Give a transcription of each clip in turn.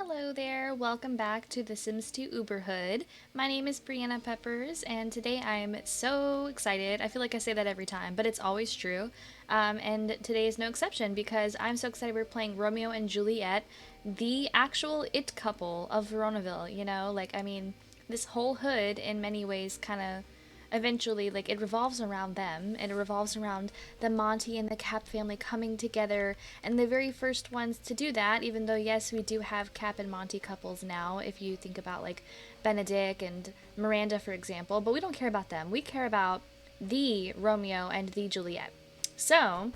Hello there, welcome back to The Sims 2 Uberhood. My name is Brianna Peppers, and today I'm so excited. I feel like I say that every time, but it's always true. And today is no exception because I'm so excited we're playing Romeo and Juliet, the actual it couple of Veronaville, this whole hood in many ways kind of eventually it revolves around them, and it revolves around the Monty and the Cap family coming together, and the very first ones to do that, even though yes, we do have Cap and Monty couples now if you think about like Benedict and Miranda for example, but we don't care about them. We care about the Romeo and the Juliet. So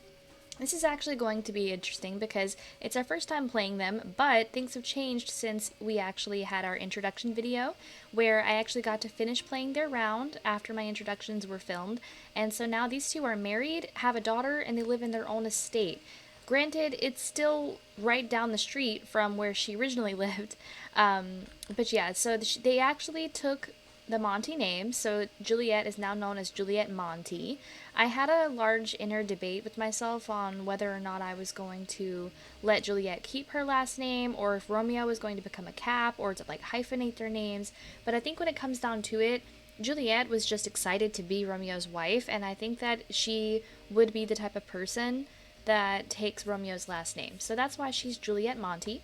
this is actually going to be interesting because it's our first time playing them, but things have changed since we actually had our introduction video where I actually got to finish playing their round after my introductions were filmed. And so now these two are married, have a daughter, and they live in their own estate. Granted, it's still right down the street from where she originally lived. But yeah, so they actually took the Monty name, so Juliet is now known as Juliet Monty. I had a large inner debate with myself on whether or not I was going to let Juliet keep her last name, or if Romeo was going to become a Cap, or to like hyphenate their names. But I think when it comes down to it, Juliet was just excited to be Romeo's wife, and I think that she would be the type of person that takes Romeo's last name. So that's why she's Juliet Monty.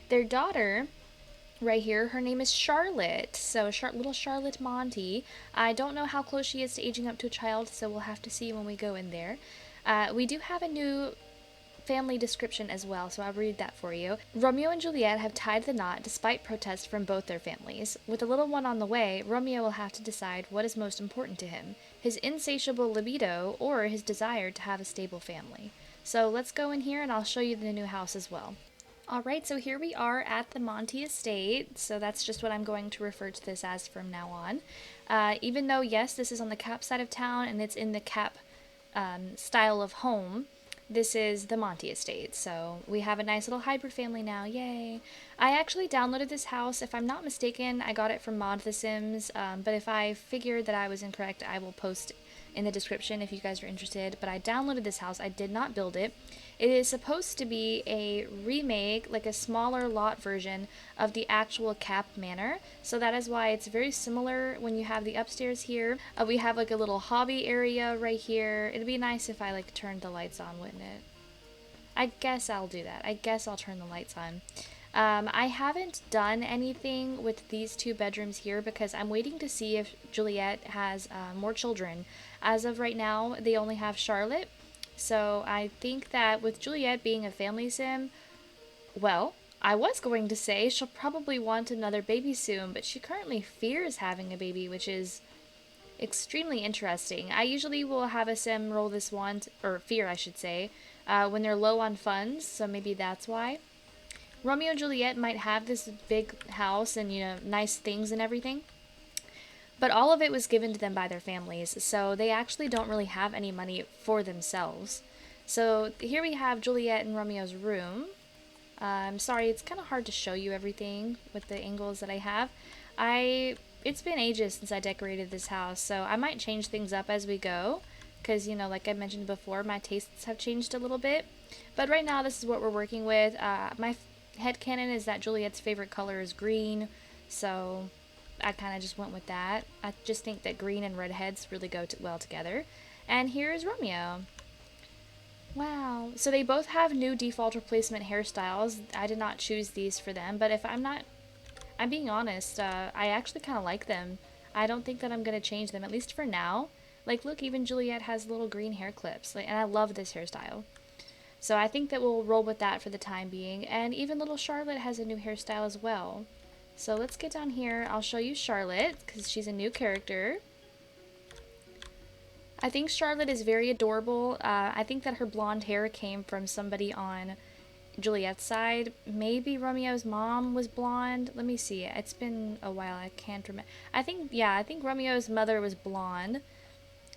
Their daughter right here, her name is Charlotte. So little Charlotte Monty. I don't know how close she is to aging up to a child, so we'll have to see when we go in there. We do have a new family description as well, so I'll read that for you. Romeo and Juliet have tied the knot despite protests from both their families. With a little one on the way, Romeo will have to decide what is most important to him, his insatiable libido or his desire to have a stable family. So let's go in here and I'll show you the new house as well. Alright, so here we are at the Monty estate, so that's just what I'm going to refer to this as from now on. Even though, yes, this is on the Cap side of town and it's in the Cap style of home, this is the Monty estate, so we have a nice little hybrid family now, yay! I actually downloaded this house. If I'm not mistaken, I got it from Mod The Sims, but if I figured that I was incorrect, I will post in the description if you guys are interested. But I downloaded this house, I did not build it. It is supposed to be a remake, like a smaller lot version of the actual Cap Manor. So that is why it's very similar when you have the upstairs here. We have like a little hobby area right here. It'd be nice if I like turned the lights on, wouldn't it? I guess I'll do that. I guess I'll turn the lights on. I haven't done anything with these two bedrooms here because I'm waiting to see if Juliet has more children. As of right now, they only have Charlotte. So I think that with Juliet being a family sim, well, I was going to say she'll probably want another baby soon, but she currently fears having a baby, which is extremely interesting. I usually will have a sim roll this want, or fear I should say, when they're low on funds, so maybe that's why. Romeo and Juliet might have this big house and, nice things and everything, but all of it was given to them by their families, so they actually don't really have any money for themselves. So here we have Juliet and Romeo's room. I'm sorry, it's kind of hard to show you everything with the angles that I have. It's been ages since I decorated this house, so I might change things up as we go, because, like I mentioned before, my tastes have changed a little bit. But right now, this is what we're working with. My headcanon is that Juliet's favorite color is green, so I kind of just went with that. I just think that green and redheads really go well together. And here is Romeo. Wow. So they both have new default replacement hairstyles. I did not choose these for them, but if I'm being honest, I actually kind of like them. I don't think that I'm going to change them, at least for now. Like, look, even Juliet has little green hair clips, and I love this hairstyle. So I think that we'll roll with that for the time being. And even little Charlotte has a new hairstyle as well. So let's get down here. I'll show you Charlotte, because she's a new character. I think Charlotte is very adorable. I think that her blonde hair came from somebody on Juliet's side. Maybe Romeo's mom was blonde. Let me see. It's been a while. I can't remember. I think Romeo's mother was blonde,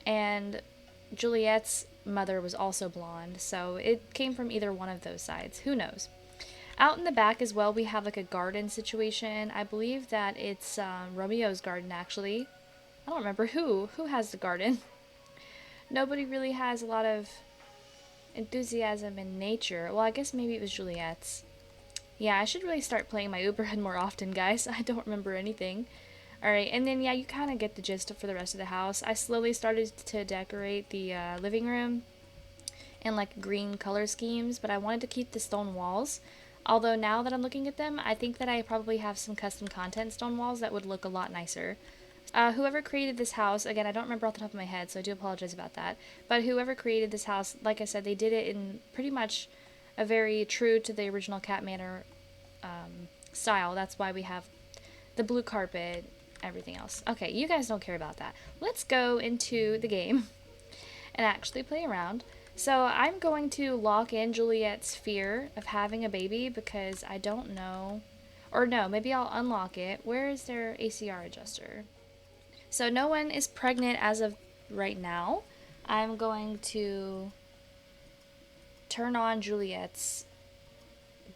and Juliet's mother was also blonde. So it came from either one of those sides. Who knows? Out in the back as well, we have like a garden situation. I believe that it's Romeo's garden, actually. I don't remember who has the garden. Nobody really has a lot of enthusiasm in nature. Well, I guess maybe it was Juliet's. Yeah, I should really start playing my Uberhood more often, guys. I don't remember anything. Alright, and then yeah, you kind of get the gist for the rest of the house. I slowly started to decorate the living room in like green color schemes, but I wanted to keep the stone walls. Although now that I'm looking at them, I think that I probably have some custom content stone walls that would look a lot nicer. Whoever created this house, again, I don't remember off the top of my head, so I do apologize about that. But whoever created this house, like I said, they did it in pretty much a very true to the original Cat Manor style. That's why we have the blue carpet, everything else. Okay, you guys don't care about that. Let's go into the game and actually play around. So I'm going to lock in Juliette's fear of having a baby because I don't know. Or no, maybe I'll unlock it. Where is their ACR adjuster? So no one is pregnant as of right now. I'm going to turn on Juliette's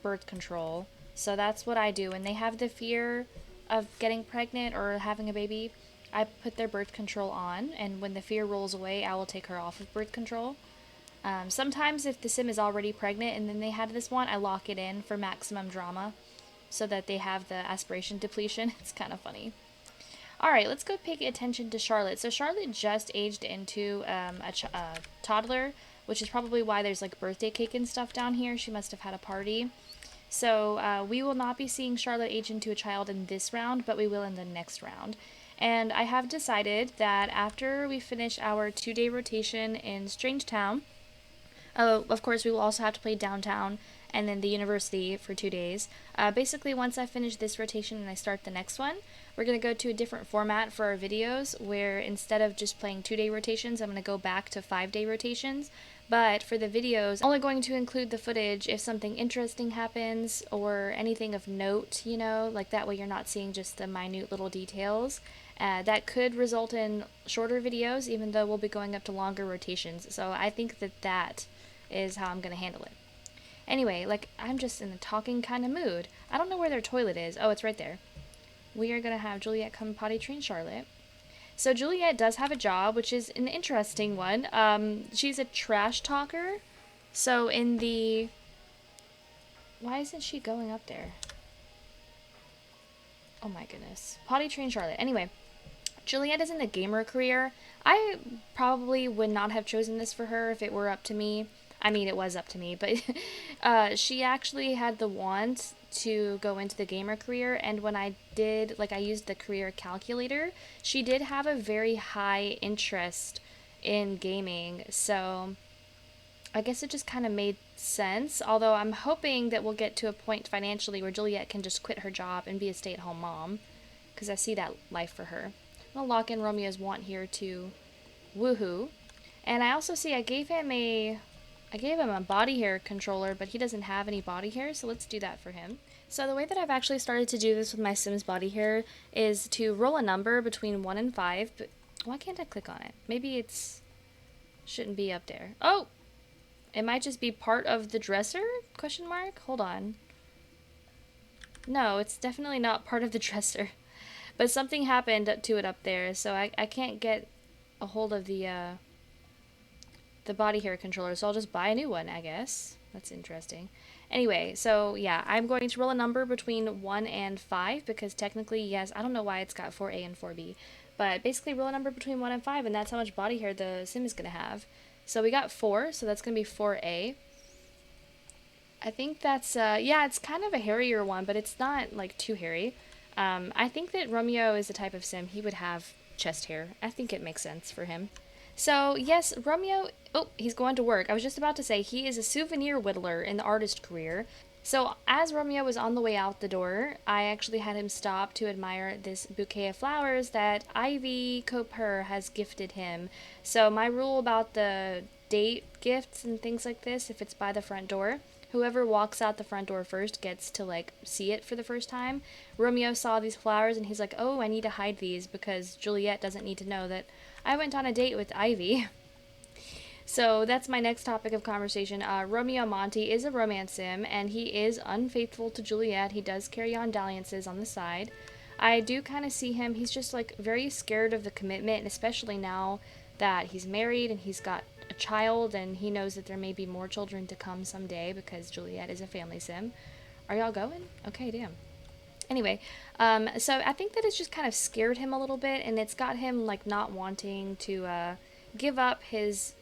birth control. So that's what I do. When they have the fear of getting pregnant or having a baby, I put their birth control on, and when the fear rolls away, I will take her off of birth control. Sometimes if the sim is already pregnant and then they had this one, I lock it in for maximum drama so that they have the aspiration depletion. It's kind of funny. Alright, let's go pay attention to Charlotte. So Charlotte just aged into a toddler, which is probably why there's like birthday cake and stuff down here. She must have had a party. So we will not be seeing Charlotte age into a child in this round, but we will in the next round. And I have decided that after we finish our 2-day rotation in Strangetown, oh, of course, we will also have to play downtown and then the university for 2 days. Basically, once I finish this rotation and I start the next one, we're going to go to a different format for our videos where instead of just playing 2-day rotations, I'm going to go back to 5-day rotations. But for the videos, I'm only going to include the footage if something interesting happens or anything of note, you know, like that way you're not seeing just the minute little details. That could result in shorter videos, even though we'll be going up to longer rotations. So I think that that is how I'm going to handle it. Anyway, like, I'm just in a talking kind of mood. I don't know where their toilet is. Oh, it's right there. We are going to have Juliette come potty train Charlotte. So Juliette does have a job, which is an interesting one. She's a trash talker. So in the... Why isn't she going up there? Oh my goodness. Potty train Charlotte. Anyway, Juliette is in the gamer career. I probably would not have chosen this for her if it were up to me. I mean, it was up to me, but she actually had the want to go into the gamer career, and when I did, like, I used the career calculator, she did have a very high interest in gaming, so I guess it just kind of made sense, although I'm hoping that we'll get to a point financially where Juliette can just quit her job and be a stay-at-home mom, because I see that life for her. I'm going to lock in Romeo's want here to woohoo, and I also see I gave him a body hair controller, but he doesn't have any body hair, so let's do that for him. So the way that I've actually started to do this with my Sims body hair is to roll a number between 1 and 5, but why can't I click on it? Maybe it's... shouldn't be up there. Oh! It might just be part of the dresser? Question mark? Hold on. No, it's definitely not part of the dresser. But something happened to it up there, so I can't get a hold of the body hair controller, so I'll just buy a new one, I guess. That's interesting. Anyway, so yeah, I'm going to roll a number between 1 and 5, because technically, yes, I don't know why it's got 4A and 4B, but basically roll a number between 1 and 5, and that's how much body hair the sim is going to have. So we got 4, so that's going to be 4A. I think that's, yeah, it's kind of a hairier one, but it's not, like, too hairy. I think that Romeo is the type of sim, he would have chest hair. I think it makes sense for him. So, yes, Romeo... Oh, he's going to work. I was just about to say, he is a souvenir whittler in the artist career. So, as Romeo was on the way out the door, I actually had him stop to admire this bouquet of flowers that Ivy Coper has gifted him. So, my rule about the date gifts and things like this, if it's by the front door, whoever walks out the front door first gets to, like, see it for the first time. Romeo saw these flowers and he's like, oh, I need to hide these because Juliette doesn't need to know that I went on a date with Ivy. So that's my next topic of conversation. Romeo Monty is a romance sim, and he is unfaithful to Juliette. He does carry on dalliances on the side. I do kind of see him, he's just like very scared of the commitment, and especially now that he's married and he's got a child, and he knows that there may be more children to come someday because Juliette is a family sim. Are y'all going? Okay, damn. Anyway, so I think that it's just kind of scared him a little bit, and it's got him like not wanting to give up his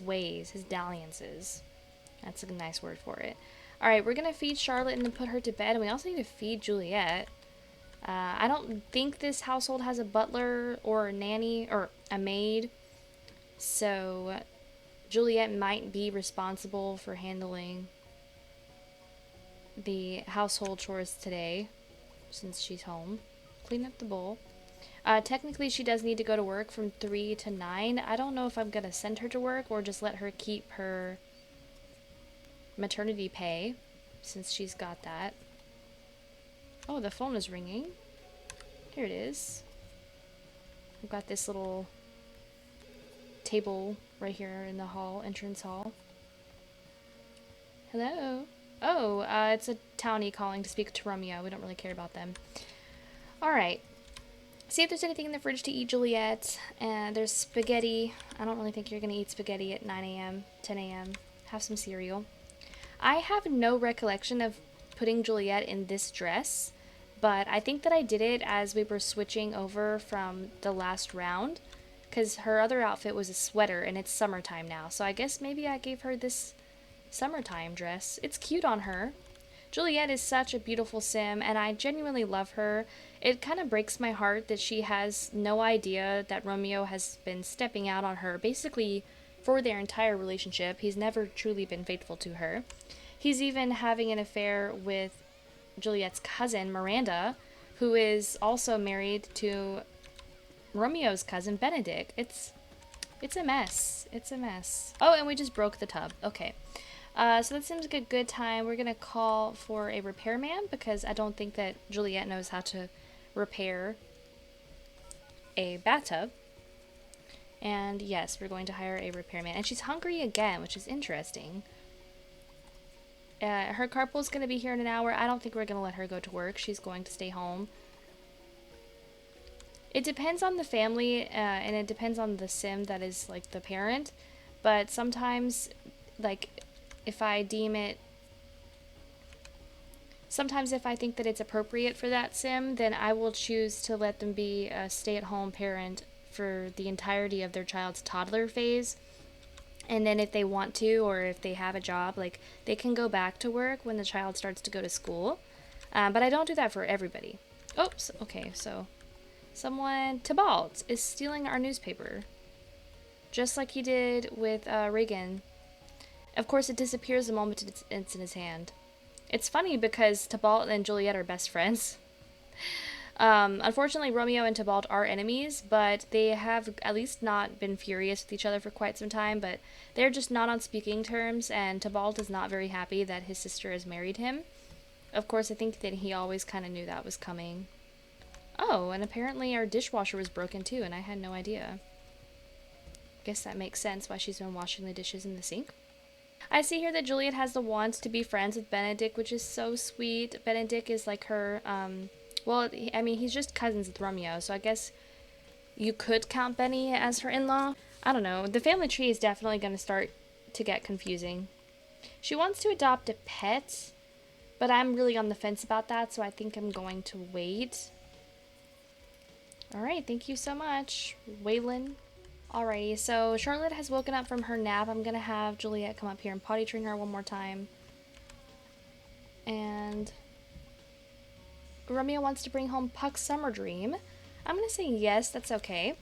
ways, his dalliances. That's a nice word for it. All right, we're gonna feed Charlotte and then put her to bed, and we also need to feed Juliette. I don't think this household has a butler or a nanny or a maid, so Juliette might be responsible for handling the household chores today, since she's home. Clean up the bowl. Technically, she does need to go to work from 3 to 9. I don't know if I'm going to send her to work or just let her keep her maternity pay, since she's got that. Oh, the phone is ringing. Here it is. I've got this little table right here in the hall, entrance hall. Hello? Oh, it's a townie calling to speak to Romeo. We don't really care about them. Alright. See if there's anything in the fridge to eat, Juliette. And there's spaghetti. I don't really think you're going to eat spaghetti at 9 a.m., 10 a.m. Have some cereal. I have no recollection of putting Juliette in this dress, but I think that I did it as we were switching over from the last round, because her other outfit was a sweater, and it's summertime now. So I guess maybe I gave her this summertime dress. It's cute on her. Juliette is such a beautiful sim, and I genuinely love her. It kind of breaks my heart that she has no idea that Romeo has been stepping out on her basically for their entire relationship. He's never truly been faithful to her. He's even having an affair with Juliette's cousin, Miranda, who is also married to Romeo's cousin, Benedict. It's a mess. It's a mess. Oh, and we just broke the tub. Okay. So that seems like a good time. We're going to call for a repairman because I don't think that Juliette knows how to repair a bathtub. And yes, we're going to hire a repairman. And she's hungry again, which is interesting. Her carpool's going to be here in an hour. I don't think we're going to let her go to work. She's going to stay home. It depends on the family, and it depends on the sim that is, like, the parent. But sometimes, like, if I deem it... Sometimes if I think that it's appropriate for that sim, then I will choose to let them be a stay-at-home parent for the entirety of their child's toddler phase. And then if they want to, or if they have a job, like, they can go back to work when the child starts to go to school. But I don't do that for everybody. Oops, okay, so... Someone, Tybalt, is stealing our newspaper. Just like he did with Reagan. Of course, it disappears the moment it's in his hand. It's funny because Tybalt and Juliette are best friends. Unfortunately, Romeo and Tybalt are enemies, but they have at least not been furious with each other for quite some time, but they're just not on speaking terms, and Tybalt is not very happy that his sister has married him. Of course, I think that he always kind of knew that was coming. Oh, and apparently our dishwasher was broken too, and I had no idea. Guess that makes sense why she's been washing the dishes in the sink. I see here that Juliette has the want to be friends with Benedict, which is so sweet. Benedict is like her, well, I mean, he's just cousins with Romeo, so I guess you could count Benny as her in-law. I don't know. The family tree is definitely going to start to get confusing. She wants to adopt a pet, but I'm really on the fence about that, so I think I'm going to wait. Alright, thank you so much, Waylon. Alrighty, so Charlotte has woken up from her nap. I'm gonna have Juliette come up here and potty train her one more time. And Romeo wants to bring home Puck's summer dream. I'm gonna say yes, that's okay.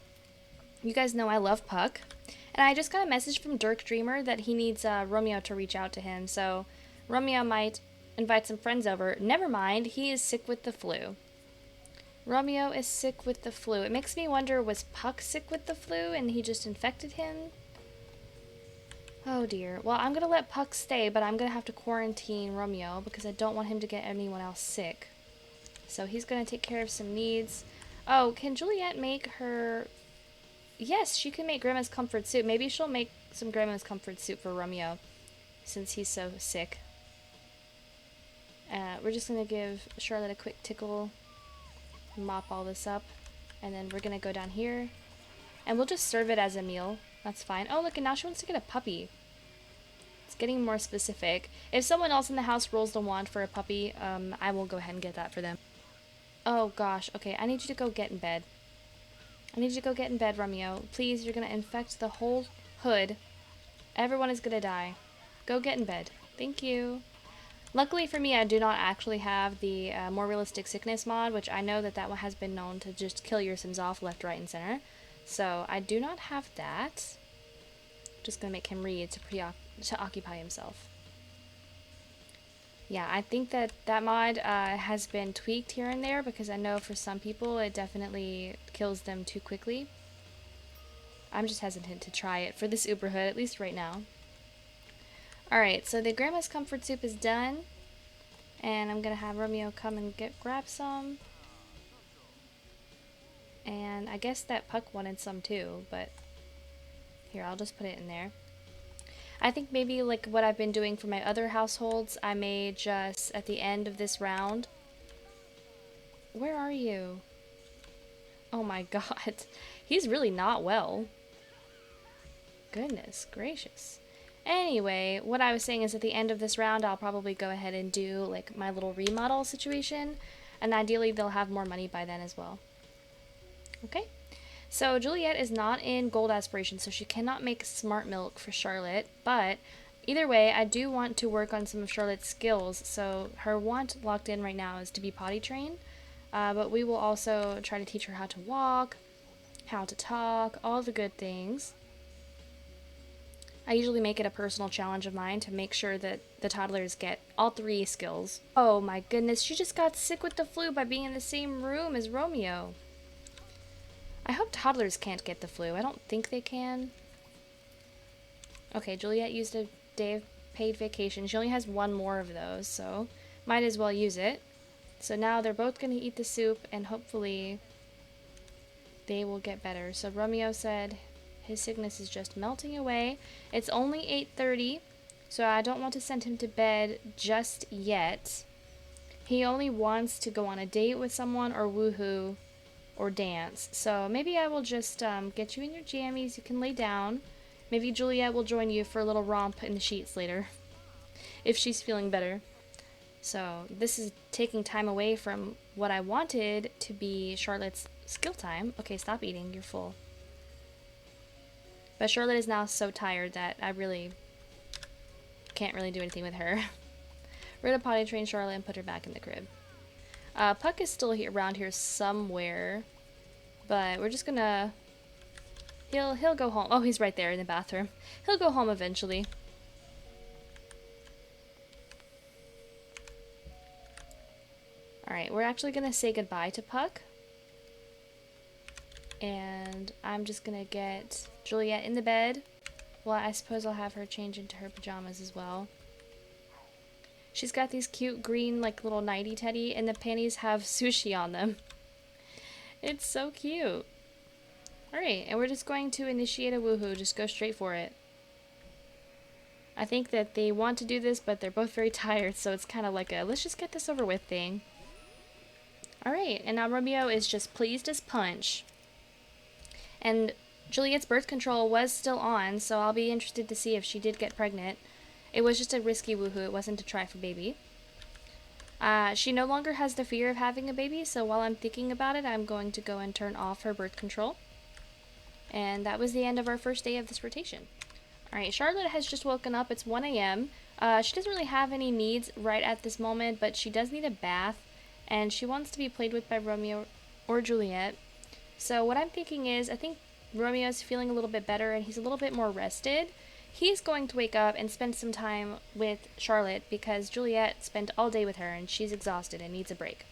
You guys know I love Puck. And I just got a message from Dirk Dreamer that he needs Romeo to reach out to him, so Romeo might invite some friends over. Never mind, he is sick with the flu. Romeo is sick with the flu. It makes me wonder, was Puck sick with the flu and he just infected him? Oh dear. Well, I'm going to let Puck stay, but I'm going to have to quarantine Romeo because I don't want him to get anyone else sick. So he's going to take care of some needs. Oh, can Juliette make her... Yes, she can make Grandma's comfort soup. Maybe she'll make some Grandma's comfort soup for Romeo since he's so sick. We're just going to give Charlotte a quick tickle. Mop all this up, and then we're gonna go down here and we'll just serve it as a meal. That's fine. Oh look, and now she wants to get a puppy. It's getting more specific. If someone else in the house rolls the wand for a puppy, I will go ahead and get that for them. Oh gosh, okay, I need you to go get in bed. I need you to go get in bed, Romeo. Please, you're gonna infect the whole hood. Everyone is gonna die. Go get in bed. Thank you. Luckily for me, I do not actually have the more realistic sickness mod, which I know that that one has been known to just kill your Sims off left, right, and center. So I do not have that. Just gonna make him read to occupy himself. Yeah, I think that that mod has been tweaked here and there because I know for some people it definitely kills them too quickly. I'm just hesitant to try it for this Uberhood, at least right now. Alright, so the Grandma's Comfort Soup is done. And I'm gonna have Romeo come and grab some. And I guess that Puck wanted some too, but here, I'll just put it in there. I think maybe like what I've been doing for my other households, I may just, at the end of this round... Where are you? Oh my god. He's really not well. Goodness gracious. Anyway, what I was saying is at the end of this round, I'll probably go ahead and do like my little remodel situation. And ideally, they'll have more money by then as well. Okay? So Juliette is not in gold aspiration, so she cannot make smart milk for Charlotte, but either way, I do want to work on some of Charlotte's skills, so her want locked in right now is to be potty trained, but we will also try to teach her how to walk, how to talk, all the good things. I usually make it a personal challenge of mine to make sure that the toddlers get all 3 skills. Oh my goodness, she just got sick with the flu by being in the same room as Romeo. I hope toddlers can't get the flu. I don't think they can. Okay, Juliette used a day of paid vacation. She only has 1 more of those, so might as well use it. So now they're both going to eat the soup, and hopefully they will get better. So Romeo said his sickness is just melting away. It's only 8:30, so I don't want to send him to bed just yet. He only wants to go on a date with someone or woohoo or dance. So maybe I will just get you in your jammies. You can lay down. Maybe Juliette will join you for a little romp in the sheets later if she's feeling better. So this is taking time away from what I wanted to be Charlotte's skill time. Okay, stop eating. You're full. But Charlotte is now so tired that I really can't really do anything with her. We're gonna potty train Charlotte and put her back in the crib. Puck is still here, around here somewhere, but we're just gonna... He'll go home. Oh, he's right there in the bathroom. He'll go home eventually. Alright, we're actually gonna say goodbye to Puck. And I'm just gonna get Juliette in the bed. Well, I suppose I'll have her change into her pajamas as well. She's got these cute green, like, little nighty teddy, and the panties have sushi on them. It's so cute. Alright, and we're just going to initiate a woohoo. Just go straight for it. I think that they want to do this, but they're both very tired, so it's kind of like a let's just get this over with thing. Alright, and now Romeo is just pleased as punch. And Juliette's birth control was still on, so I'll be interested to see if she did get pregnant. It was just a risky woohoo. It wasn't to try for baby. She no longer has the fear of having a baby, so while I'm thinking about it, I'm going to go and turn off her birth control. And that was the end of our first day of this rotation. Alright, Charlotte has just woken up. It's 1 a.m. She doesn't really have any needs right at this moment, but she does need a bath, and she wants to be played with by Romeo or Juliette. So what I'm thinking is, I think Romeo's feeling a little bit better, and he's a little bit more rested. He's going to wake up and spend some time with Charlotte because Juliette spent all day with her and she's exhausted and needs a break.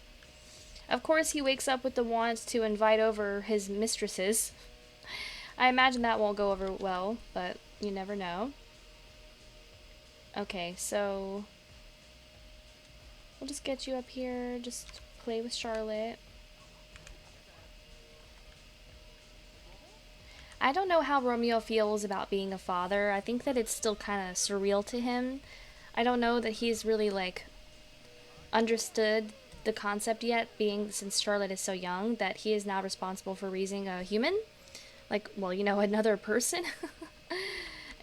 Of course, he wakes up with the want to invite over his mistresses. I imagine that won't go over well, but you never know. Okay, so we'll just get you up here, just play with Charlotte. I don't know how Romeo feels about being a father. I think that it's still kind of surreal to him. I don't know that he's really, like, understood the concept yet, being since Charlotte is so young, that he is now responsible for raising a human. Like, well, you know, another person.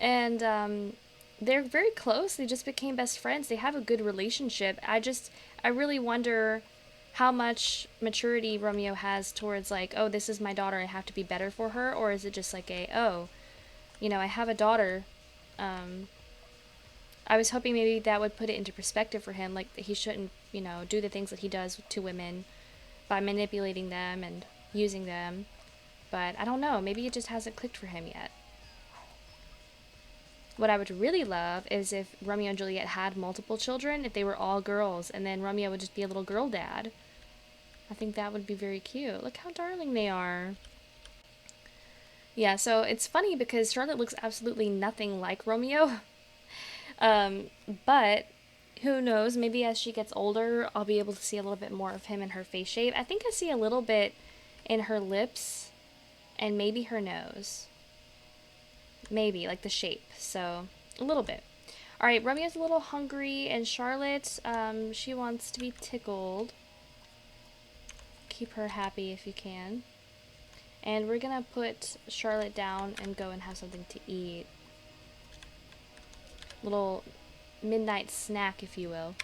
And they're very close. They just became best friends. They have a good relationship. I really wonder how much maturity Romeo has towards, like, oh, this is my daughter, I have to be better for her, or is it just like oh, I have a daughter. Um, I was hoping maybe that would put it into perspective for him, like that he shouldn't, do the things that he does to women by manipulating them and using them. But I don't know, maybe it just hasn't clicked for him yet. What I would really love is if Romeo and Juliet had multiple children, if they were all girls, and then Romeo would just be a little girl dad. I think that would be very cute. Look how darling they are. Yeah, so it's funny because Charlotte looks absolutely nothing like Romeo. Um, but who knows? Maybe as she gets older, I'll be able to see a little bit more of him in her face shape. I think I see a little bit in her lips and maybe her nose. Maybe, like the shape. So, a little bit. All right, Romeo's a little hungry, and Charlotte, she wants to be tickled. Keep her happy if you can. And we're gonna put Charlotte down and go and have something to eat. Little midnight snack, if you will.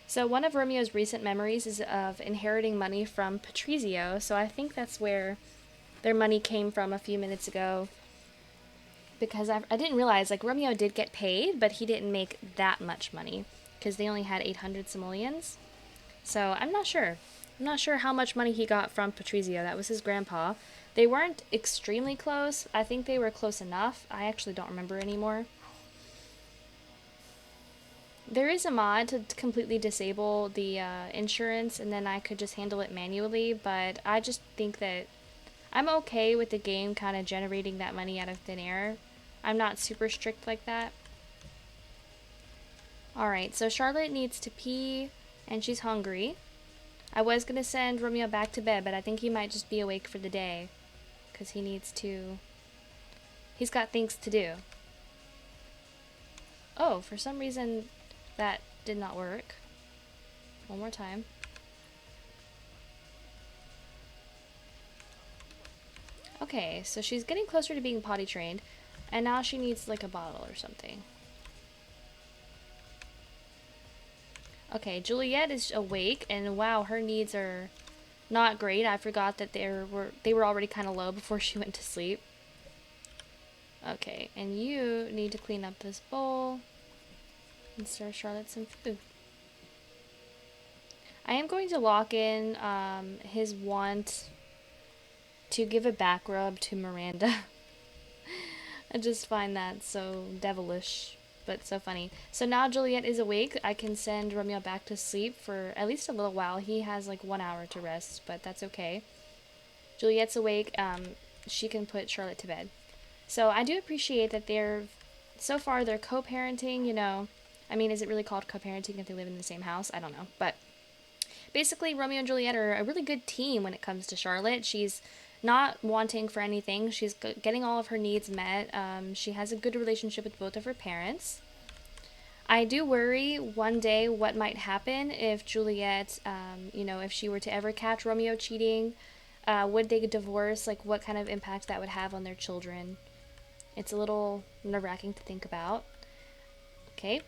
So one of Romeo's recent memories is of inheriting money from Patrizio, so I think that's where their money came from a few minutes ago. Because I didn't realize, like, Romeo did get paid, but he didn't make that much money, because they only had 800 simoleons. So I'm not sure. I'm not sure how much money he got from Patrizio. That was his grandpa. They weren't extremely close. I think they were close enough. I actually don't remember anymore. There is a mod to completely disable the insurance, and then I could just handle it manually, but I just think that I'm okay with the game kind of generating that money out of thin air. I'm not super strict like that. Alright, so Charlotte needs to pee, and she's hungry. I was going to send Romeo back to bed, but I think he might just be awake for the day. Because he needs to... He's got things to do. Oh, for some reason that did not work. One more time. Okay, so she's getting closer to being potty trained, and now she needs like a bottle or something. Okay, Juliette is awake, and wow, her needs are not great. I forgot that they were already kind of low before she went to sleep. Okay, and you need to clean up this bowl and serve Charlotte some food. I am going to lock in his want to give a back rub to Miranda. I just find that so devilish, but so funny. So now Juliette is awake. I can send Romeo back to sleep for at least a little while. He has like 1 hour to rest, but that's okay. Juliette's awake. She can put Charlotte to bed. So I do appreciate that so far they're co-parenting, I mean, is it really called co-parenting if they live in the same house? I don't know. But basically, Romeo and Juliette are a really good team when it comes to Charlotte. She's not wanting for anything. She's getting all of her needs met. She has a good relationship with both of her parents. I do worry one day what might happen if Juliette, if she were to ever catch Romeo cheating. Would they divorce? Like, what kind of impact that would have on their children? It's a little nerve-wracking to think about. Okay.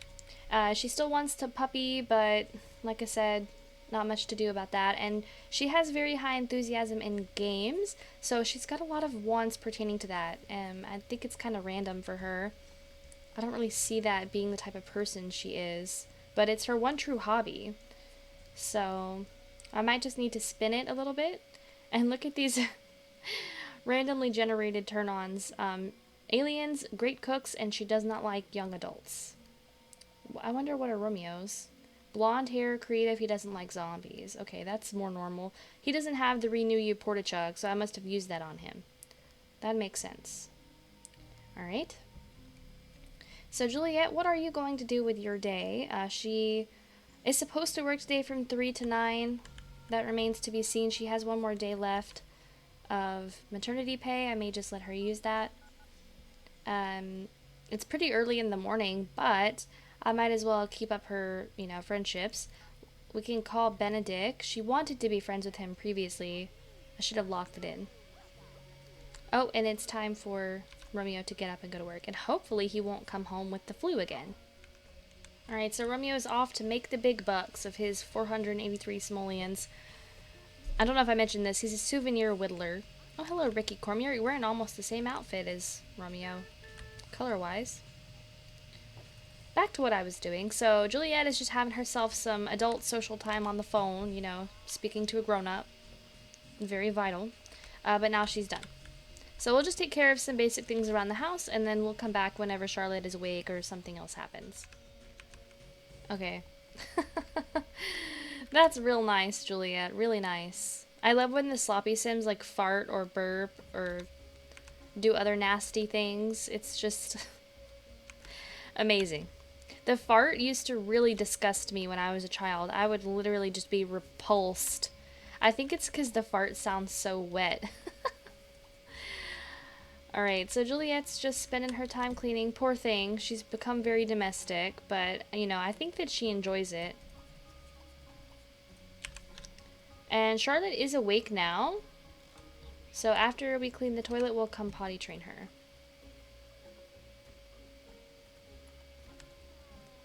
She still wants to puppy, but like I said, not much to do about that. And she has very high enthusiasm in games, so she's got a lot of wants pertaining to that. I think it's kind of random for her. I don't really see that being the type of person she is, but it's her one true hobby. So I might just need to spin it a little bit. And look at these randomly generated turn-ons. Aliens, great cooks, and she does not like young adults. I wonder what are Romeo's. Blonde hair, creative, he doesn't like zombies. Okay, that's more normal. He doesn't have the Renew You Portachug, so I must have used that on him. That makes sense. Alright. So Juliette, what are you going to do with your day? She is supposed to work today from 3 to 9. That remains to be seen. She has one more day left of maternity pay. I may just let her use that. It's pretty early in the morning, but I might as well keep up her, friendships. We can call Benedict. She wanted to be friends with him previously. I should have locked it in. Oh, and it's time for Romeo to get up and go to work. And hopefully he won't come home with the flu again. Alright, so Romeo is off to make the big bucks of his 483 simoleons. I don't know if I mentioned this. He's a souvenir whittler. Oh, hello, Ricky Cormier. You're wearing almost the same outfit as Romeo, color-wise. Back to what I was doing. So Juliette is just having herself some adult social time on the phone, you know, speaking to a grown-up. Very vital. But now she's done. So we'll just take care of some basic things around the house, and then we'll come back whenever Charlotte is awake or something else happens. Okay. That's real nice, Juliette. Really nice. I love when the sloppy sims like fart or burp or do other nasty things. It's just amazing. The fart used to really disgust me when I was a child. I would literally just be repulsed. I think it's because the fart sounds so wet. Alright, so Juliette's just spending her time cleaning. Poor thing. She's become very domestic, but, you know, I think that she enjoys it. And Charlotte is awake now. So after we clean the toilet, we'll come potty train her.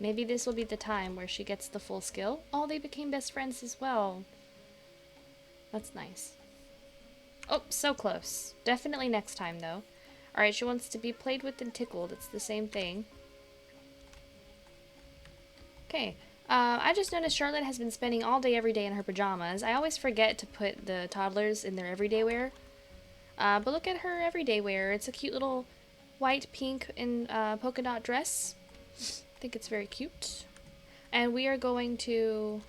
Maybe this will be the time where she gets the full skill. Oh, they became best friends as well. That's nice. Oh, so close. Definitely next time, though. Alright, she wants to be played with and tickled. It's the same thing. Okay. I just noticed Charlotte has been spending all day every day in her pajamas. I always forget to put the toddlers in their everyday wear. But look at her everyday wear. It's a cute little white, pink, and polka dot dress. I think it's very cute. And we are going to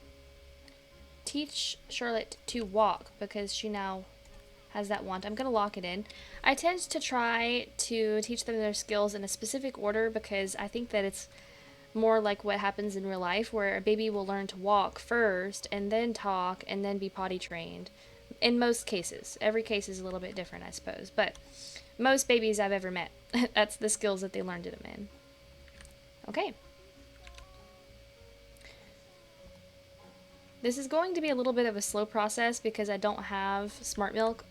teach Charlotte to walk because she now has that want. I'm going to lock it in. I tend to try to teach them their skills in a specific order because I think that it's more like what happens in real life where a baby will learn to walk first and then talk and then be potty trained. In most cases. Every case is a little bit different, I suppose. But most babies I've ever met, that's the skills that they learned them in. Okay. This is going to be a little bit of a slow process because I don't have smart milk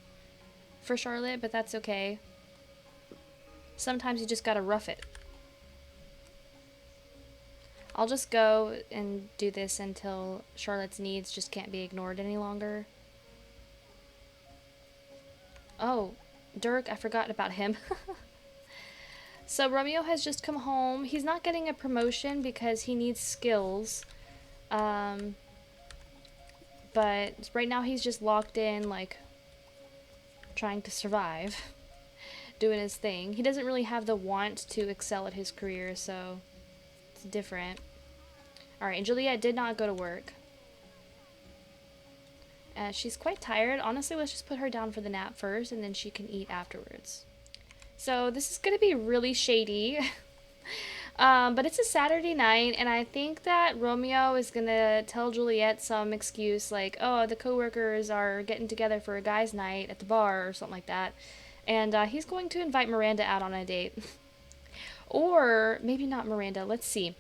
for Charlotte, but that's okay. Sometimes you just gotta rough it. I'll just go and do this until Charlotte's needs just can't be ignored any longer. Oh, Dirk, I forgot about him. So Romeo has just come home. He's not getting a promotion because he needs skills. But right now he's just locked in, like, trying to survive. Doing his thing. He doesn't really have the want to excel at his career, so it's different. Alright, and Juliette did not go to work. She's quite tired. Honestly, let's just put her down for the nap first, and then she can eat afterwards. So this is going to be really shady. But it's a Saturday night, and I think that Romeo is going to tell Juliette some excuse like, oh, the coworkers are getting together for a guy's night at the bar or something like that. And he's going to invite Miranda out on a date. Or maybe not Miranda. Let's see.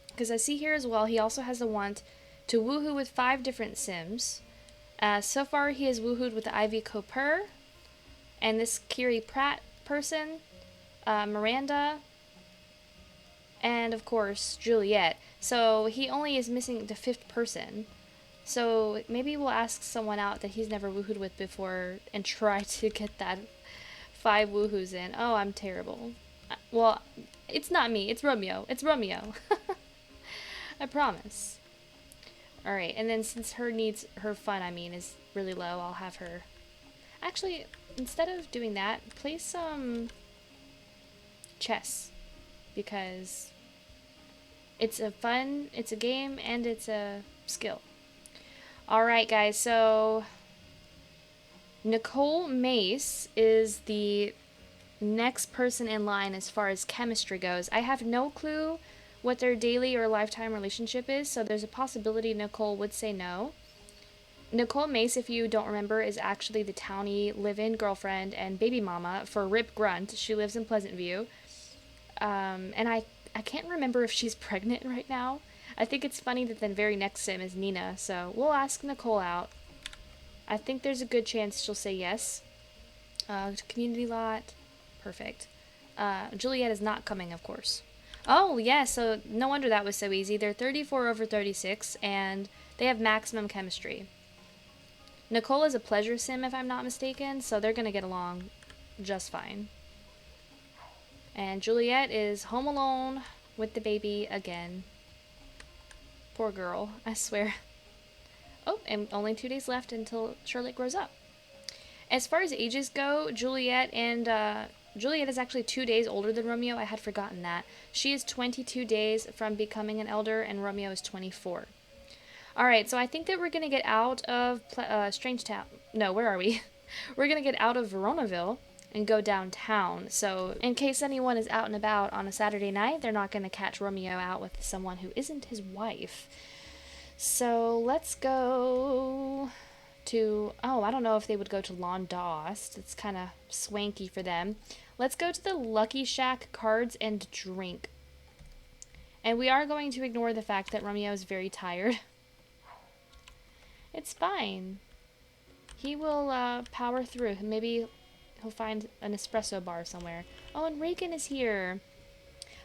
Because I see here as well, he also has the want to woohoo with 5 different Sims. So far, he has woohooed with the Ivy Cooper, and this Kiri Pratt person, Miranda, and of course, Juliette. So he only is missing the 5th person. So maybe we'll ask someone out that he's never woohooed with before and try to get that 5 woohoos in. Oh, I'm terrible. Well, it's not me. It's Romeo. It's Romeo. I promise. Alright, and then since her needs, her fun, I mean, is really low, I'll have her... Actually, instead of doing that, play some chess. Because it's a fun, it's a game, and it's a skill. Alright, guys, so... Nicole Mace is the next person in line as far as chemistry goes. I have no clue what their daily or lifetime relationship is, so there's a possibility Nicole would say no. Nicole Mace, if you don't remember, is actually the townie live-in girlfriend and baby mama for Rip Grunt. She lives in Pleasant View. And I can't remember if she's pregnant right now. I think it's funny that the very next sim is Nina, so we'll ask Nicole out. I think there's a good chance she'll say yes. Community lot. Perfect. Juliette is not coming, of course. Oh, yeah, so no wonder that was so easy. They're 34 over 36, and they have maximum chemistry. Nicole is a pleasure sim, if I'm not mistaken, so they're going to get along just fine. And Juliette is home alone with the baby again. Poor girl, I swear. Oh, and only 2 days left until Charlotte grows up. As far as ages go, Juliette is actually 2 days older than Romeo. I had forgotten that. She is 22 days from becoming an elder, and Romeo is 24. Alright, so I think that we're going to get out of Strange Town. No, where are we? We're going to get out of Veronaville and go downtown. So in case anyone is out and about on a Saturday night, they're not going to catch Romeo out with someone who isn't his wife. So let's go to, oh, I don't know if they would go to Londost. It's kind of swanky for them. Let's go to the Lucky Shack Cards and Drink. And we are going to ignore the fact that Romeo is very tired. It's fine. He will power through. Maybe he'll find an espresso bar somewhere. Oh, and Reagan is here.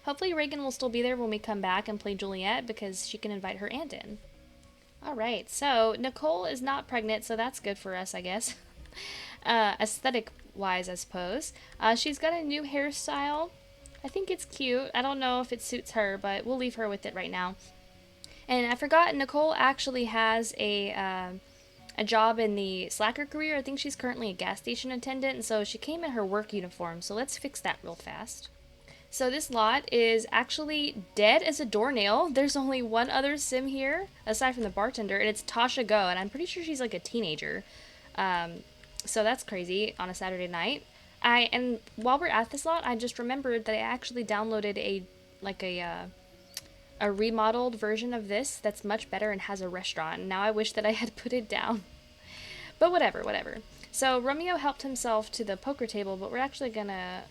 Hopefully Reagan will still be there when we come back and play Juliette, because she can invite her aunt in. Alright, so Nicole is not pregnant, so that's good for us, I guess. Aesthetic-wise, I suppose. She's got a new hairstyle. I think it's cute. I don't know if it suits her, but we'll leave her with it right now. And I forgot, Nicole actually has a job in the slacker career. I think she's currently a gas station attendant, and so she came in her work uniform, so let's fix that real fast. So this lot is actually dead as a doornail. There's only one other sim here, aside from the bartender, and it's Tasha Go, and I'm pretty sure she's like a teenager. So that's crazy on a Saturday night. And while we're at this lot, I just remembered that I actually downloaded a remodeled version of this that's much better and has a restaurant. And now I wish that I had put it down. But whatever. So Romeo helped himself to the poker table, but we're actually gonna,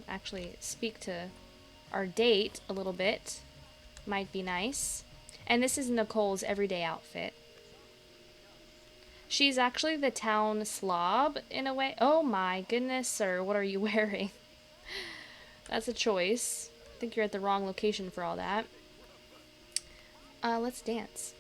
actually speak to our date a little bit. Might be nice. And this is Nicole's everyday outfit. She's actually the town slob, in a way. Oh my goodness, sir, what are you wearing? That's a choice. I think you're at the wrong location for all that. Let's dance.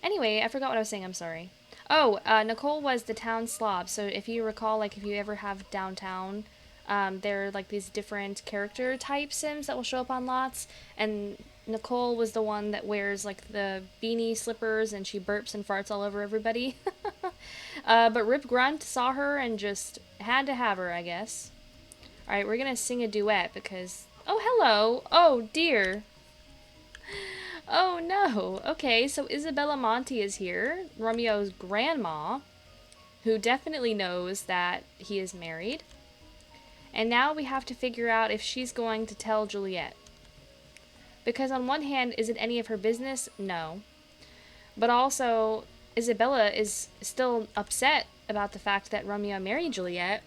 Anyway, I forgot what I was saying, I'm sorry. Oh, Nicole was the town slob, so if you recall, like, if you ever have downtown, there are, like, these different character type sims that will show up on lots, and Nicole was the one that wears, like, the beanie slippers, and she burps and farts all over everybody. But Rip Grunt saw her and just had to have her, I guess. Alright, we're gonna sing a duet because... Oh, hello! Oh, dear! Oh, no! Okay, so Isabella Monty is here, Romeo's grandma, who definitely knows that he is married. And now we have to figure out if she's going to tell Juliette. Because on one hand, is it any of her business? No. But also, Isabella is still upset about the fact that Romeo married Juliette.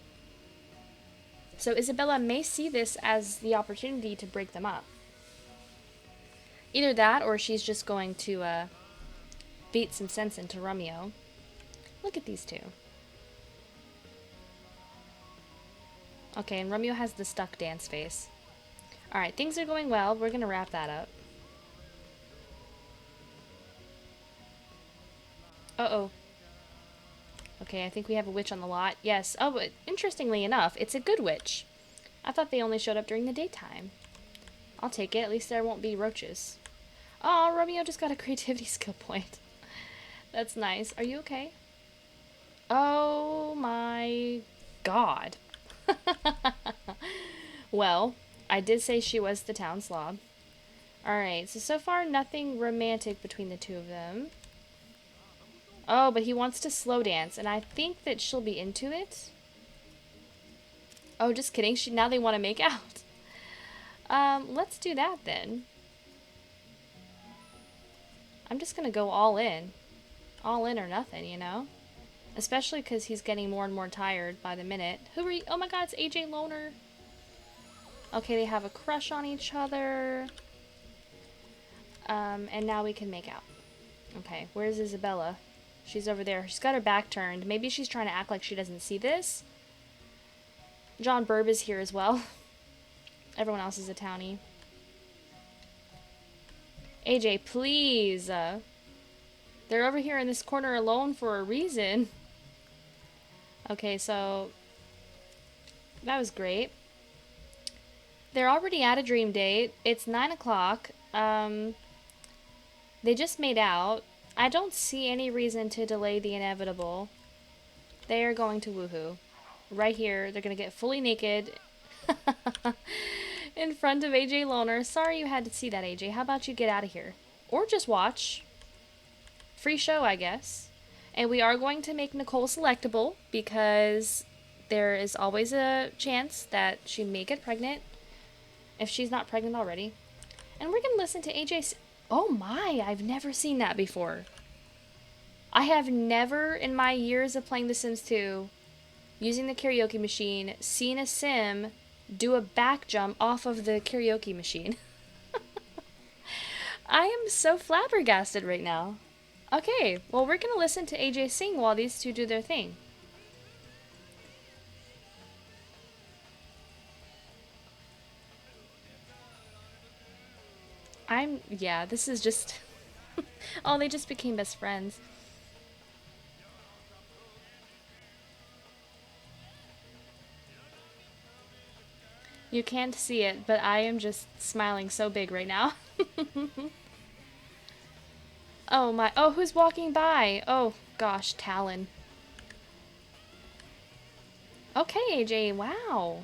So Isabella may see this as the opportunity to break them up. Either that, or she's just going to beat some sense into Romeo. Look at these two. Okay, and Romeo has the stuck dance face. Alright, things are going well. We're going to wrap that up. Uh-oh. Okay, I think we have a witch on the lot. Yes. Oh, but interestingly enough, it's a good witch. I thought they only showed up during the daytime. I'll take it. At least there won't be roaches. Oh, Romeo just got a creativity skill point. That's nice. Are you okay? Oh my god. Well, I did say she was the town slob. Alright, so far nothing romantic between the two of them. Oh, but he wants to slow dance, and I think that she'll be into it. Oh, just kidding. Now they want to make out. Let's do that then. I'm just gonna go all in. All in or nothing, you know? Especially because he's getting more and more tired by the minute. Who are you? Oh my god, it's AJ Loner. Okay, they have a crush on each other. And now we can make out. Okay, where's Isabella? She's over there. She's got her back turned. Maybe she's trying to act like she doesn't see this. John Burb is here as well. Everyone else is a townie. AJ, please. They're over here in this corner alone for a reason. Okay, so that was great. They're already at a dream date. It's 9 o'clock. They just made out. I don't see any reason to delay the inevitable. They are going to woohoo. Right here. They're going to get fully naked in front of AJ Loner. Sorry you had to see that, AJ. How about you get out of here? Or just watch. Free show, I guess. And we are going to make Nicole selectable because there is always a chance that she may get pregnant if she's not pregnant already. And we're going to listen to AJ. Oh my, I've never seen that before. I have never, in my years of playing The Sims 2, using the karaoke machine, seen a sim do a back jump off of the karaoke machine. I am so flabbergasted right now. Okay, well, we're going to listen to AJ sing while these two do their thing. Yeah, this is just... oh, they just became best friends. You can't see it, but I am just smiling so big right now. Oh my, oh, who's walking by? Oh, gosh, Talon. Okay, AJ, wow.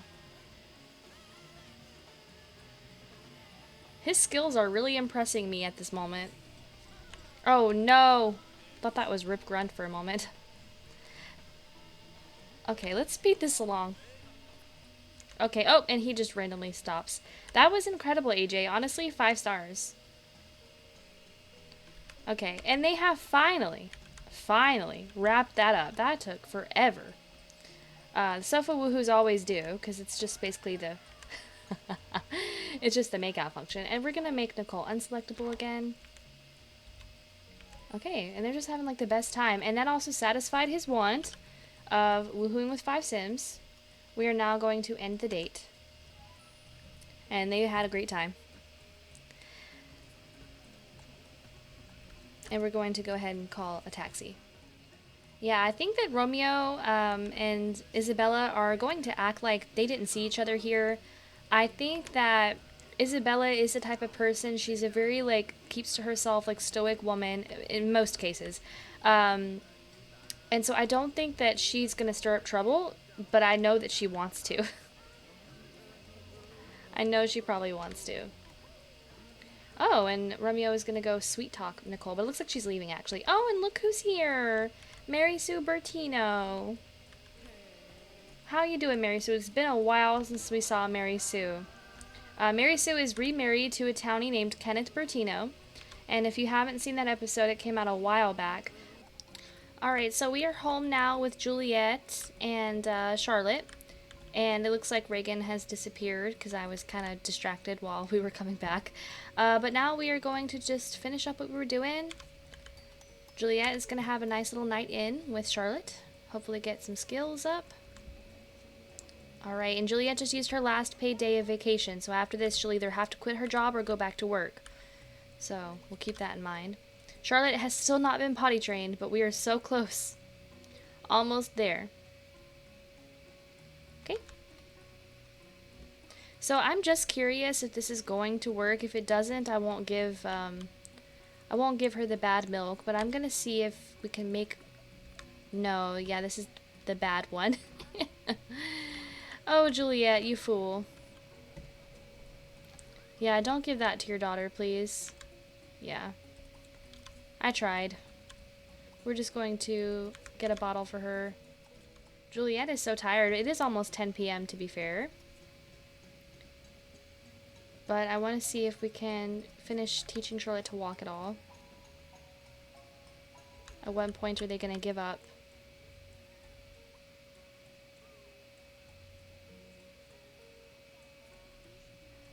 His skills are really impressing me at this moment. Oh, no. Thought that was Rip Grunt for a moment. Okay, let's speed this along. Okay, oh, and he just randomly stops. That was incredible, AJ. Honestly, 5 stars. Okay, and they have finally wrapped that up. That took forever. Sofa woohoos always do, because it's just basically the... it's just the makeout function. And we're going to make Nicole unselectable again. Okay, and they're just having like the best time. And that also satisfied his want of woohooing with 5 Sims. We are now going to end the date. And they had a great time. And we're going to go ahead and call a taxi. Yeah, I think that Romeo and Isabella are going to act like they didn't see each other here. I think that Isabella is the type of person, she's a very, like, keeps to herself, like, stoic woman, in most cases. And so I don't think that she's going to stir up trouble, but I know that she wants to. I know she probably wants to. Oh, and Romeo is going to go sweet talk Nicole, but it looks like she's leaving, actually. Oh, and look who's here! Mary Sue Bertino. How you doing, Mary Sue? It's been a while since we saw Mary Sue. Mary Sue is remarried to a townie named Kenneth Bertino, and if you haven't seen that episode, it came out a while back. Alright, so we are home now with Juliette and Charlotte, and it looks like Reagan has disappeared because I was kind of distracted while we were coming back. But now we are going to just finish up what we were doing. Juliette is going to have a nice little night in with Charlotte, hopefully get some skills up. Alright, and Juliette just used her last paid day of vacation, so after this she'll either have to quit her job or go back to work. So, we'll keep that in mind. Charlotte has still not been potty trained, but we are so close. Almost there. Okay. So I'm just curious if this is going to work. If it doesn't, I won't give her the bad milk, but I'm gonna see if we can make... No, yeah, this is the bad one. Oh, Juliette, you fool. Yeah, don't give that to your daughter, please. Yeah. I tried. We're just going to get a bottle for her. Juliette is so tired. It is almost 10 p.m. to be fair. But I want to see if we can finish teaching Charlotte to walk at all. At what point are they going to give up?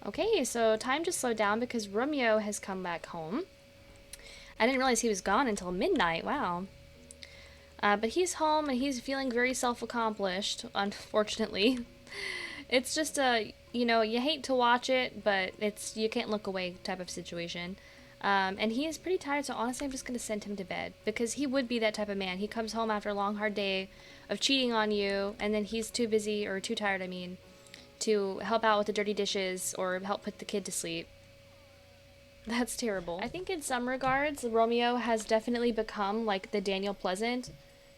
Okay, so time just slowed down because Romeo has come back home. I didn't realize he was gone until midnight, wow. But he's home and he's feeling very self-accomplished, unfortunately. It's just a, you know, you hate to watch it, but it's you can't look away type of situation. And he is pretty tired, so honestly, I'm just gonna send him to bed because he would be that type of man. He comes home after a long, hard day of cheating on you, and then he's too busy or too tired, I mean, to help out with the dirty dishes or help put the kid to sleep. That's terrible. I think in some regards, Romeo has definitely become like the Daniel Pleasant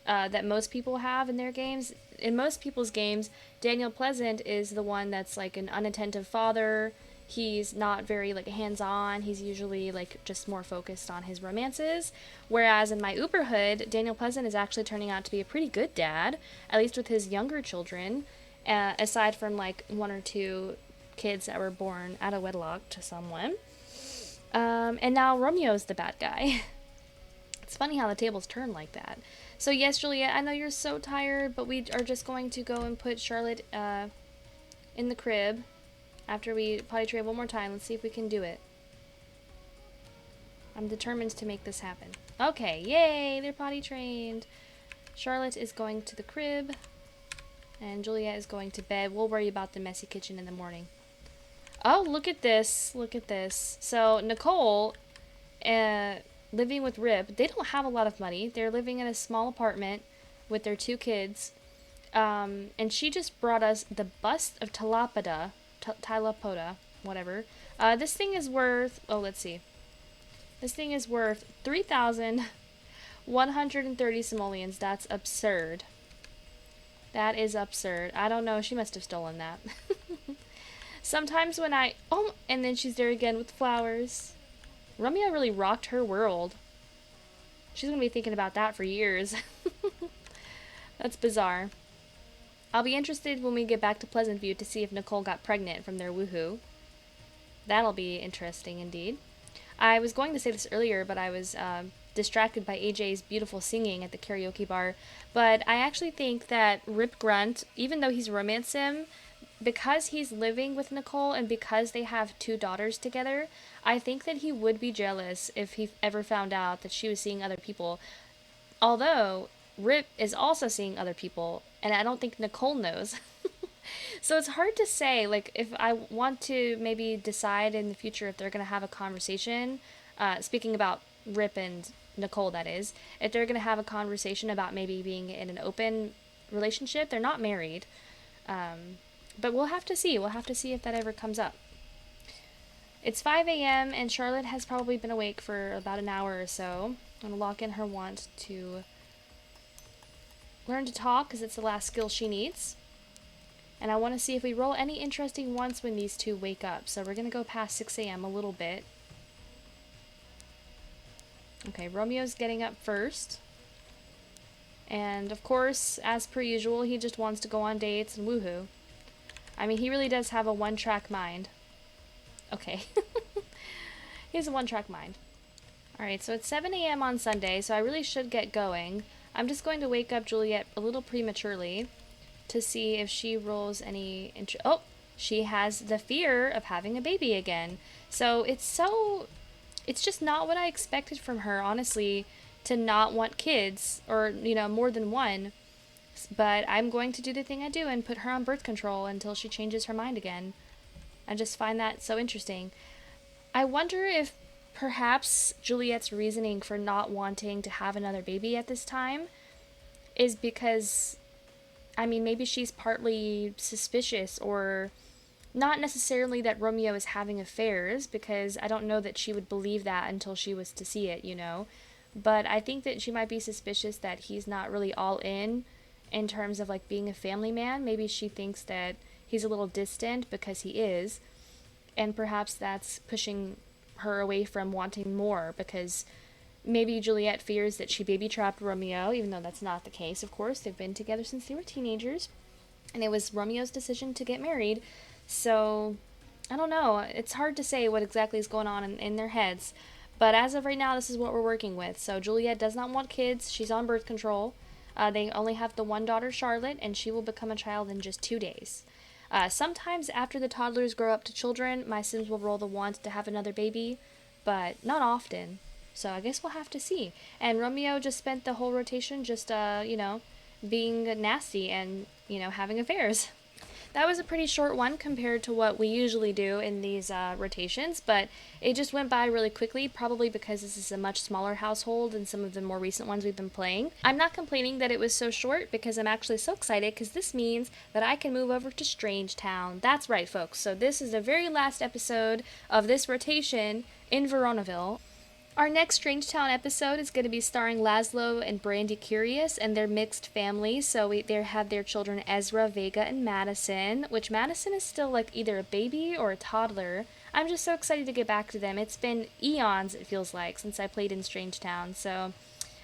that most people have in their games. In most people's games, Daniel Pleasant is the one that's like an unattentive father. He's not very like hands-on. He's usually like just more focused on his romances. Whereas in my Uberhood, Daniel Pleasant is actually turning out to be a pretty good dad, at least with his younger children, aside from like one or two kids that were born out of wedlock to someone. And now Romeo's the bad guy. It's funny how the tables turn like that. So yes, Juliet, I know you're so tired, but we are just going to go and put Charlotte in the crib after we potty train one more time. Let's see if we can do it. I'm determined to make this happen. Okay, yay, they're potty trained. Charlotte is going to the crib, and Juliet is going to bed. We'll worry about the messy kitchen in the morning. Oh, look at this. Look at this. So, Nicole, living with Rip, they don't have a lot of money. They're living in a small apartment with their two kids. And she just brought us the bust of Tilapoda, whatever. This thing is worth, oh, let's see. This thing is worth 3,130 simoleons. That's absurd. That is absurd. I don't know. She must have stolen that. Sometimes when oh, and then she's there again with flowers. Romeo really rocked her world. She's gonna be thinking about that for years. That's bizarre. I'll be interested when we get back to Pleasant View to see if Nicole got pregnant from their woohoo. That'll be interesting indeed. I was going to say this earlier, but I was distracted by AJ's beautiful singing at the karaoke bar. But I actually think that Rip Grunt, even though he's romance sim, because he's living with Nicole and because they have two daughters together, I think that he would be jealous if he ever found out that she was seeing other people. Although Rip is also seeing other people, and I don't think Nicole knows. So it's hard to say, like, if I want to maybe decide in the future if they're going to have a conversation, speaking about Rip and Nicole, that is, if they're going to have a conversation about maybe being in an open relationship. They're not married. But we'll have to see. We'll have to see if that ever comes up. It's 5 a.m. and Charlotte has probably been awake for about an hour or so. I'm going to lock in her want to learn to talk because it's the last skill she needs. And I want to see if we roll any interesting ones when these two wake up. So we're going to go past 6 a.m. a little bit. Okay, Romeo's getting up first. And of course, as per usual, he just wants to go on dates and woohoo. I mean, he really does have a one-track mind. Okay. He has a one-track mind. Alright, so it's 7 a.m. on Sunday, so I really should get going. I'm just going to wake up Juliet a little prematurely to see if she rolls any oh, she has the fear of having a baby again. So it's just not what I expected from her, honestly, to not want kids, or, you know, more than one. But I'm going to do the thing I do and put her on birth control until she changes her mind again. I just find that so interesting. I wonder if perhaps Juliet's reasoning for not wanting to have another baby at this time is because, I mean, maybe she's partly suspicious, or not necessarily that Romeo is having affairs, because I don't know that she would believe that until she was to see it, you know. But I think that she might be suspicious that he's not really all in terms of like being a family man. Maybe she thinks that he's a little distant because he is, and perhaps that's pushing her away from wanting more, because maybe Juliet fears that she baby trapped Romeo, even though that's not the case. Of course, they've been together since they were teenagers, and it was Romeo's decision to get married. So I don't know, it's hard to say what exactly is going on in their heads, but as of right now, this is what we're working with. So Juliet does not want kids. She's on birth control. They only have the one daughter, Charlotte, and she will become a child in just 2 days. Sometimes after the toddlers grow up to children, my Sims will roll the want to have another baby, but not often. So I guess we'll have to see. And Romeo just spent the whole rotation just, you know, being nasty and, you know, having affairs. That was a pretty short one compared to what we usually do in these rotations, but it just went by really quickly, probably because this is a much smaller household than some of the more recent ones we've been playing. I'm not complaining that it was so short because I'm actually so excited because this means that I can move over to Strange Town. That's right, folks. So this is the very last episode of this rotation in Veronaville. Our next Strange Town episode is going to be starring Laszlo and Brandy Curious and their mixed family. So they have their children Ezra, Vega, and Madison, which Madison is still like either a baby or a toddler. I'm just so excited to get back to them. It's been eons, it feels like, since I played in Strange Town, so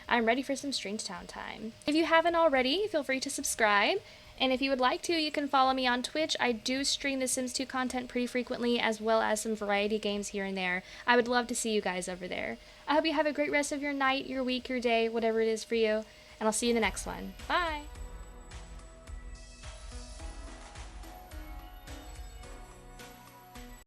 I'm ready for some Strange Town time. If you haven't already, feel free to subscribe. And if you would like to, you can follow me on Twitch. I do stream The Sims 2 content pretty frequently, as well as some variety games here and there. I would love to see you guys over there. I hope you have a great rest of your night, your week, your day, whatever it is for you. And I'll see you in the next one. Bye!